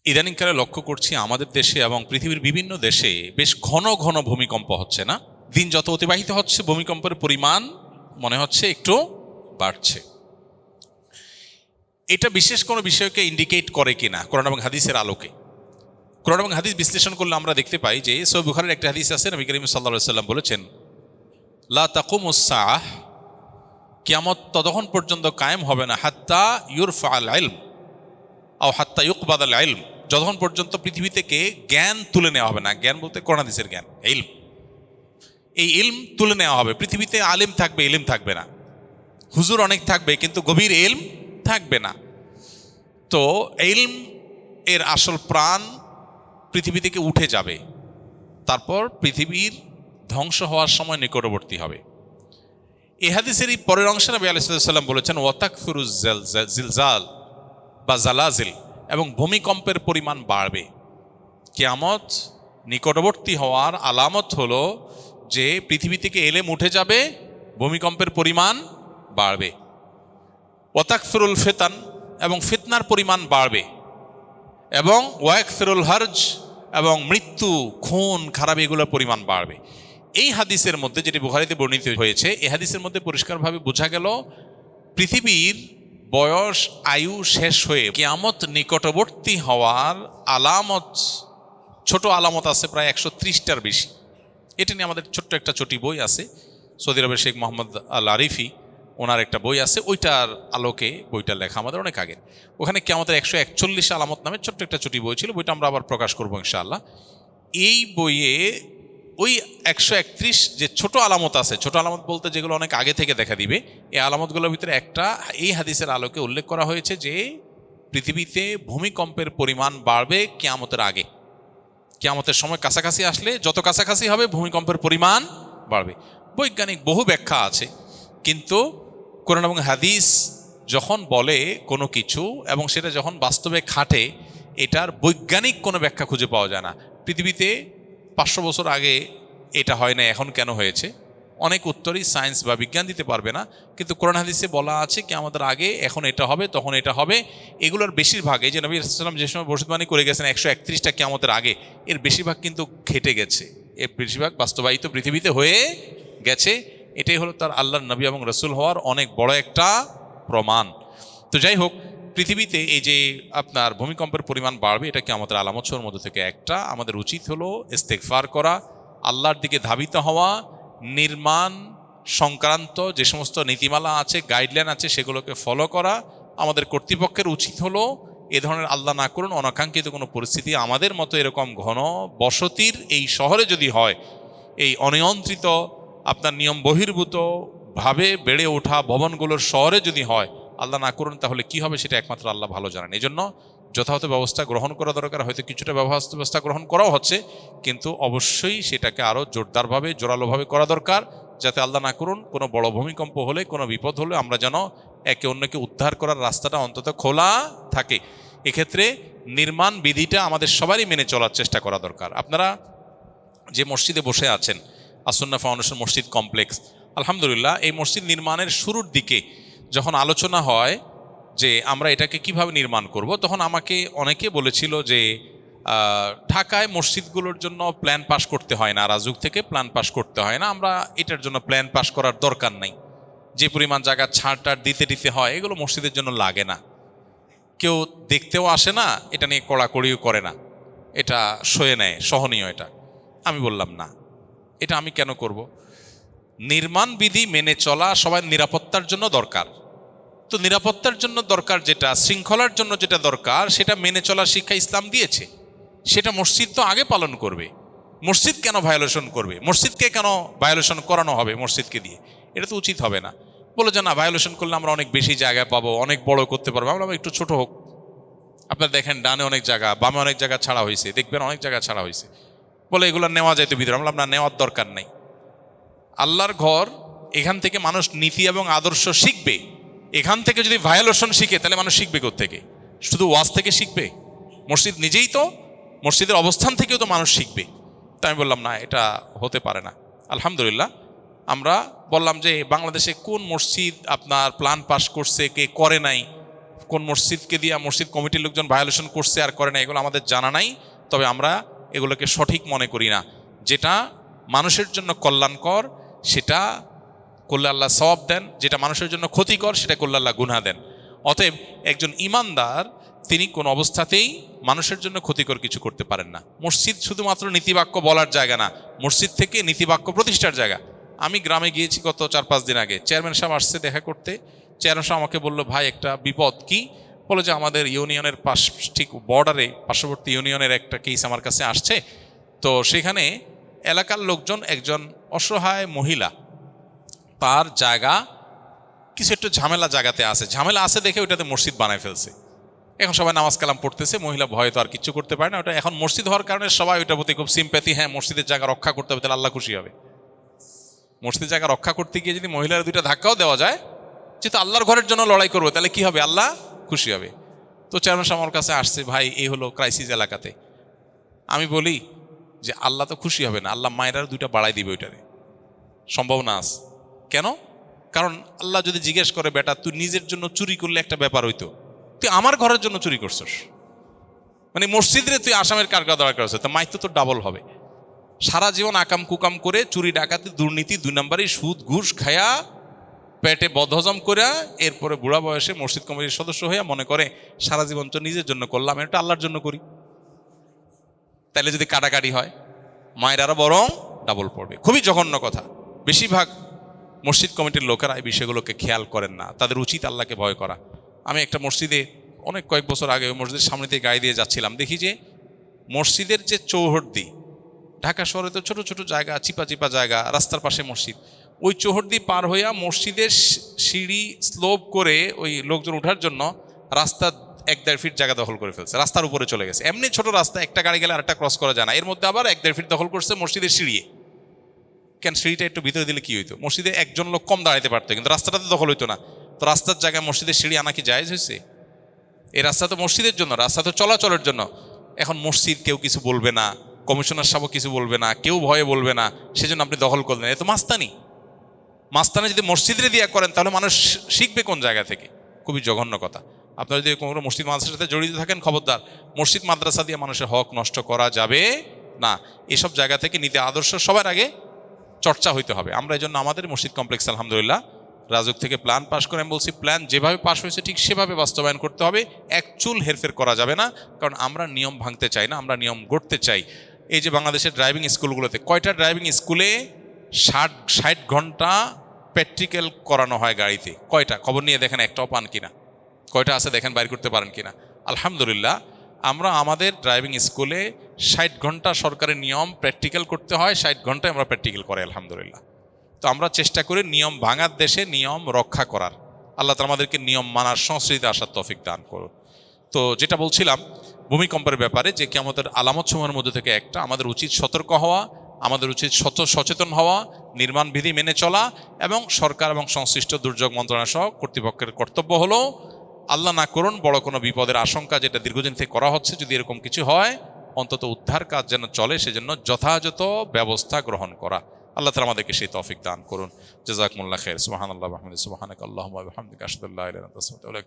ইদানিংকালে লক্ষ্য করছি আমাদের দেশে এবং পৃথিবীর বিভিন্ন দেশে বেশ ঘন ঘন ভূমিকম্প হচ্ছে না? দিন যত অতিবাহিত হচ্ছে ভূমিকম্পের পরিমাণ মনে হচ্ছে একটু বাড়ছে। এটা বিশেষ কোনো বিষয়কে ইন্ডিকেট করে কিনা কোরআন এবং হাদিসের আলোকে? কোরআন এবং হাদিস বিশ্লেষণ করলে আমরা দেখতে পাই যে সহিহ বুখারীর একটা হাদিস আছে, নবী করিম সাল্লাল্লাহু আলাইহি ওয়াসাল্লাম বলেছেন, লা তাকুমুস সাআহ, কিয়ামত ততক্ষণ পর্যন্ত কায়েম হবে না হাত্তা ইউরফা আল ইলম আও হাত্তা ইউকবাদ আল ইলম, যতক্ষণ পর্যন্ত পৃথিবী থেকে জ্ঞান তুলে নেওয়া হবে না। জ্ঞান বলতে কোরআন হাদিসের জ্ঞান, ইলম। এই ইলম তুলে নেওয়া হবে। পৃথিবীতে আলিম থাকবে, ইলম থাকবে না। হুজুর অনেক থাকবে কিন্তু গভীর ইলম থাকবে না। তো ইলম এর আসল প্রাণ পৃথিবী থেকে উঠে যাবে, তারপর পৃথিবীর ধ্বংস হওয়ার সময় নিকটবর্তী হবে। এই হাদিসের এই পরের অংশে নবী আলাইহিস সালাম বলেছেন, ওয়াতাকফিরুজ জিলজাল বা জালাজিল, এবং ভূমিকম্পের পরিমাণ বাড়বে। কিয়ামত নিকটবর্তী হওয়ার আলামত হলো যে পৃথিবী থেকে এলেম উঠে যাবে, ভূমিকম্পের পরিমাণ বাড়বে। ওয়াতাকফিরুল ফিতান, এবং ফিতনার পরিমাণ বাড়বে। এবং ওয়াকফিরুল হারজ, এবং মৃত্যু, খুন, খারাপ এগুলোর পরিমাণ বাড়বে। এই হাদিসের মধ্যে, যেটি বুখারীতে বর্ণিত হয়েছে, এই হাদিসের মধ্যে পরিষ্কারভাবে বোঝা গেল পৃথিবীর বয়স, আয়ু শেষ হয়ে কিয়ামত নিকটবর্তী হওয়ার আলামত, ছোট আলামত আছে প্রায় 130টার বেশি। এটা নিয়ে আমাদের ছোট্ট একটা ছোটি বই আছে, সৌদি আরবের শেখ মোহাম্মদ আল আরিফি, ওনার একটা বই আছে, ওইটার আলোকে বইটা লেখা আমাদের অনেক আগে। ওখানে কিয়ামতের 141 আলামত নামে ছোট্ট একটা ছোটি বই ছিল, বইটা আমরা আবার প্রকাশ করবো ইনশাআল্লাহ। এই বইয়ে ওই 131 যে ছোট আলামত আছে, ছোট আলামত বলতে যেগুলো অনেক আগে থেকে দেখা দিবে, এই আলামতগুলোর ভিতরে একটা এই হাদিসের আলোকে উল্লেখ করা হয়েছে যে পৃথিবীতে ভূমিকম্পের পরিমাণ বাড়বে কিয়ামতের আগে। কিয়ামতের সময় কাছাকাছি আসলে যত কাছাকাছি হবে ভূমিকম্পের পরিমাণ বাড়বে। বৈজ্ঞানিক বহু ব্যাখ্যা আছে, কিন্তু কোরআন এবং হাদিস যখন বলে কোনো কিছু এবং সেটা যখন বাস্তবে খাটে, এটার বৈজ্ঞানিক কোনো ব্যাখ্যা খুঁজে পাওয়া যায় না। পৃথিবীতে 500 বছর আগে এটা হয় না, এখন কেন হয়েছে? অনেক উত্তরই সায়েন্স বা বিজ্ঞান দিতে পারবে না, কিন্তু কোরআন হাদিসে বলা আছে কি আমাদের আগে এখন এটা হবে, তখন এটা হবে। এগুলোর বেশিরভাগ, এই যে নবী সাল্লাল্লাহু আলাইহি ওয়াসাল্লাম যে সময় ভবিষ্যদ্বাণী করে গেছেন 131টা কিয়ামতের আগে, এর বেশিরভাগ কিন্তু ঘটে গেছে, এর বেশিরভাগ বাস্তবায়িত পৃথিবীতে হয়ে গেছে। এটাই হলো তার আল্লাহর নবী এবং রাসূল হওয়ার অনেক বড় একটা প্রমাণ। তো যাই হোক, পৃথিবীতে এই যে আপনার ভূমিকম্পের পরিমাণ বাড়বে, এটা কিয়ামতের আলামতের মধ্যে থেকে একটা। আমাদের উচিত হলো ইস্তেগফার করা, আল্লাহর দিকে ধাবিত হওয়া, নির্মাণ সংক্রান্ত যে সমস্ত নীতিমালা আছে, গাইডলাইন আছে, সেগুলোকে ফলো করা। আমাদের কর্তৃপক্ষের উচিত হলো এ ধরনের আল্লাহ না করুন অনাকাঙ্ক্ষিত কোনো পরিস্থিতি আমাদের মতো এরকম ঘন বসতির এই শহরে যদি হয়, এই অনিয়ন্ত্রিত আপনার নিয়ম বহির্ভূত ভাবে বেড়ে ওঠা ভবনগুলোর শহরে যদি হয়, আল্লাহ না করুন, তাহলে কি হবে সেটা একমাত্র আল্লাহ ভালো জানেন। এই জন্য যথাযথ ব্যবস্থা গ্রহণ করা দরকার। হয়তো কিছুটা ব্যবস্থা গ্রহণ করাও হচ্ছে, কিন্তু অবশ্যই সেটাকে আরও জোরদারভাবে, জোরালোভাবে করা দরকার, যাতে আল্লাহ না করুন কোনো বড় ভূমিকম্প হলে, কোনো বিপদ হলে আমরা যেন একে অন্যকে উদ্ধার করার রাস্তাটা অন্তত খোলা থাকে। এক্ষেত্রে নির্মাণ বিধিটা আমাদের সবারই মেনে চলার চেষ্টা করা দরকার। আপনারা যে মসজিদে বসে আছেন, আসুন্নাহ ফাউন্ডেশন মসজিদ কমপ্লেক্স, আলহামদুলিল্লাহ, এই মসজিদ নির্মাণের শুরুর দিকে যখন আলোচনা হয় যে আমরা এটাকে কিভাবে নির্মাণ করব, তখন আমাকে অনেকে বলেছিল যে ঢাকায় মসজিদগুলোর জন্য প্ল্যান পাস করতে হয় না, রাজুক থেকে প্ল্যান পাস করতে হয় না, আমরা এটার জন্য প্ল্যান পাস করার দরকার নাই, যে পরিমাণ জায়গা ছাড় দিতে হয় এগুলো মসজিদের জন্য লাগে না, কেউ দেখতেও আসে না, এটা নিয়ে কড়াকড়িও করে না, এটা সয়ে নেয়, সহনীয়। এটা আমি বললাম না, এটা আমি কেন করব? নির্মাণ বিধি মেনে চলা সবাই নিরাপত্তার জন্য দরকার। তো নিরাপত্তার জন্য দরকার যেটা, শৃঙ্খলার জন্য যেটা দরকার, সেটা মেনে চলার শিক্ষা ইসলাম দিয়েছে। সেটা মসজিদ তো আগে পালন করবে। মসজিদ কেন ভায়োলেশন করবে? মসজিদকে কেন ভায়োলেশন করানো হবে মসজিদকে দিয়ে? এটা তো উচিত হবে না। বলে যে না, ভায়োলেশন করলে আমরা অনেক বেশি জায়গা পাবো, অনেক বড় করতে পারবো, আমরা একটু ছোট হোক। আপনারা দেখেন ডানে অনেক জায়গা, বামে অনেক জায়গা ছাড়া হয়েছে, দেখবেন অনেক জায়গা ছাড়া হয়েছে, বলে এগুলো নেওয়া যায় তো ভিতরে। আমরা না, নেওয়ার দরকার নেই। আল্লাহর ঘর, এখান থেকে মানুষ নীতি এবং আদর্শ শিখবে। এখান থেকে যদি ভায়োলেশন শিখে, তাহলে মানুষ শিখবে কোত্থেকে? শুধু ওয়াজ থেকে শিখবে? মসজিদ নিজেই তো, মসজিদের অবস্থান থেকেও তো মানুষ শিখবে। তাই আমি বললাম না, এটা হতে পারে না। আলহামদুলিল্লাহ, আমরা বললাম যে বাংলাদেশে কোন মসজিদ আপনার প্ল্যান পাস করছে, কে করে নাই, কোন মসজিদকে দিয়ে মসজিদ কমিটির লোকজন ভায়োলেশন করছে আর করে না, এগুলো আমাদের জানা নাই। তবে আমরা এগুলোকে সঠিক মনে করি না। যেটা মানুষের জন্য কল্যাণকর সেটা করলে আল্লাহ সওয়াব দেন, যেটা মানুষের জন্য ক্ষতিকর সেটা করলে আল্লাহ গুনাহ দেন। অতএব একজন ঈমানদার তিনি কোন অবস্থাতেই মানুষের জন্য ক্ষতিকর কিছু করতে পারেন না। মসজিদ শুধুমাত্র নীতিবাক্য বলার জায়গা না, মসজিদ থেকে নীতিবাক্য প্রতিষ্ঠার জায়গা। আমি গ্রামে গিয়েছি গত 4-5 দিন আগে, চেয়ারম্যান সাহেব আসছে দেখা করতে। চেয়ারম্যান সাহেব আমাকে বলল, ভাই একটা বিপদ। কি? বলে যে আমাদের ইউনিয়নের ঠিক বর্ডারে পার্শ্ববর্তী ইউনিয়নের একটা কেস আমার কাছে আসছে। তো সেখানে এলাকার লোকজন একজন অসহায় মহিলা, তার জায়গা কিছু একটু ঝামেলা জায়গাতে আছে, ঝামেলা আছে দেখে ওইটাতে মসজিদ বানায় ফেলছে। এখন সবাই নামাজ কালাম পড়তেছে, মহিলা ভয়ে তো আর কিছু করতে পারে না। ওটা এখন মসজিদ হওয়ার কারণে সবাই ওইটার প্রতি খুব সিম্প্যাথি, হ্যাঁ মসজিদের জায়গা রক্ষা করতে হবে, তাহলে আল্লাহ খুশি হবে। মসজিদের জায়গা রক্ষা করতে গিয়ে যদি মহিলার 2টা ধাক্কাও দেওয়া যায়, যেহেতু আল্লাহর ঘরের জন্য লড়াই করবো, তাহলে কি হবে? আল্লাহ খুশি হবে। তো চেয়ারম্যান সাহেব আমার কাছে আসছে, ভাই এই হলো ক্রাইসিস এলাকাতে। আমি বলি যে আল্লাহ তো খুশি হবে না, আল্লাহ মায়ের 2টা বাড়াই দিবে, ওইটারে সম্ভাবনা আছে। কেন? কারণ আল্লাহ যদি জিজ্ঞেস করে, বেটা তুই নিজের জন্য চুরি করলে একটা ব্যাপার হইতো, তুই আমার ঘরের জন্য চুরি করছস, মানে মসজিদে তুই আসামের কারগা দরকার আছে, তো মাইতো তো ডাবল হবে। সারা জীবন আকাম কুকাম করে চুরি ডাকাতি দুর্নীতি 2 নম্বরই সুদ ঘুষ খায়া পেটে বদহজম করে এরপরে বুড়া বয়সে মসজিদ কমিটির সদস্য হইয়া মনে করে সারা জীবন তো নিজের জন্য করলাম, এটা আল্লাহর জন্য করি। তাইলে যদি কাটাকাটি হয় মায়ের আরো বরং ডাবল পড়বে। খুবই জঘন্য কথা। বেশিরভাগ মসজিদ কমিটির লোকেরা এই বিষয়গুলোকে খেয়াল করেন না, তাদের উচিত আল্লাহকে ভয় করা। আমি একটা মসজিদে কয়েক বছর আগে মসজিদের সামনে দিয়ে গাড়ি দিয়ে যাচ্ছিলাম, দেখি যে মসজিদের যে চৌহদ্দি, ঢাকা শহরে তো ছোট ছোট জায়গা, চিপা চিপা জায়গা, রাস্তার পাশে মসজিদ, ওই চৌহদ্দি পার হইয়া মসজিদের সিঁড়ি স্লোপ করে ওই লোকজন ওঠার জন্য রাস্তা 1-1.5 ফিট জায়গা দখল করে ফেলছে, রাস্তার উপরে চলে গেছে। এমনি ছোট রাস্তা, একটা গাড়ি গেলে আরেকটা ক্রস করা যায় না, এর মধ্যে আবার 1-1.5 ফিট দখল করছে মসজিদের সিঁড়ি। কেন? সিঁড়িটা একটু ভিতরে দিলে কি হইতো? মসজিদে একজন লোক কম দাঁড়াইতে পারতো, কিন্তু রাস্তাটাতে দখল হইতো না। তো রাস্তার জায়গায় মসজিদের সিঁড়ি আনা কি জায়েজ হয়েছে? এই রাস্তা তো মসজিদের জন্য, রাস্তা তো চলাচলের জন্য। এখন মসজিদ কেউ কিছু বলবে না, কমিশনার সাহেব কিছু বলবে না, কেউ ভয়ে বলবে না, সেজন্য আপনি দখল করলেন। এ তো মাস্তানি। মাস্তানি যদি মসজিদে দিয়ে করেন তাহলে মানুষ শিখবে কোন জায়গা থেকে? খুবই জঘন্য কথা। আপনারা যদি কোনো মসজিদ মাদ্রাসার সাথে জড়িত থাকেন, খবরদার, মসজিদ মাদ্রাসা দিয়ে মানুষের হক নষ্ট করা যাবে না। এসব জায়গা থেকে নীতি আদর্শ সবার আগে চর্চা হইতে হবে। আমরা এই জন্য আমাদের মসজিদ কমপ্লেক্স আলহামদুলিল্লাহ রাজুক থেকে প্ল্যান পাস করে, আমি বলছি প্ল্যান যেভাবে পাস হয়েছে ঠিক সেভাবে বাস্তবায়ন করতে হবে, এক চুল হেরফের করা যাবে না। কারণ আমরা নিয়ম ভাঙতে চাই না, আমরা নিয়ম গড়তে চাই। এই যে বাংলাদেশের ড্রাইভিং স্কুলগুলোতে কয়টা ড্রাইভিং স্কুলে 60 ঘন্টা প্র্যাকটিক্যাল করানো হয় গাড়িতে? কয়টা? খবর নিয়ে দেখেন, একটাও পান কিনা? কয়টা আছে দেখেন, বাইর করতে পারেন কিনা? আলহামদুলিল্লাহ আমরা আমাদের ড্রাইভিং স্কুলে 60 ঘন্টা সরকারের নিয়ম প্র্যাকটিক্যাল করতে হয়, 60 ঘন্টায় আমরা প্র্যাকটিক্যাল করি আলহামদুলিল্লাহ। তো আমরা চেষ্টা করি নিয়ম ভাঙার দেশে নিয়ম রক্ষা করার। আল্লাহ তাআলা আমাদেরকে নিয়ম মানার সংস্কৃতিতে আসার তৌফিক দান করুন। তো যেটা বলছিলাম ভূমিকম্পের ব্যাপারে, যে কিয়ামতের আলামত সমূহের মধ্যে থেকে একটা, আমাদের উচিত সতর্ক হওয়া, আমাদের উচিত সচেতন হওয়া, নির্মাণ বিধি মেনে চলা, এবং সরকার এবং সংশ্লিষ্ট দুর্যোগ মন্ত্রণালয় সহ কর্তৃপক্ষের কর্তব্য হলো আল্লাহ না করুন বড় কোনো বিপদের আশঙ্কা যেটা দীর্ঘদিন থেকে করা হচ্ছে, যদি এরকম কিছু হয় অন্তত উদ্ধার কাজ যেন চলে, সেজন্য যথাযথ ব্যবস্থা গ্রহণ করা। আল্লাহ তাআলা আমাদেরকে সেই তৌফিক দান করুন। জাযাকুমুল্লাহ খাইর। সুবহানাল্লাহ ওয়া বিহামদিহি, সুবহানাকাল্লাহুম্মা ওয়া বিহামদিকা, আশহাদু আল্লা ইলাহা ইল্লা আনতা, আস্তাগফিরুকা।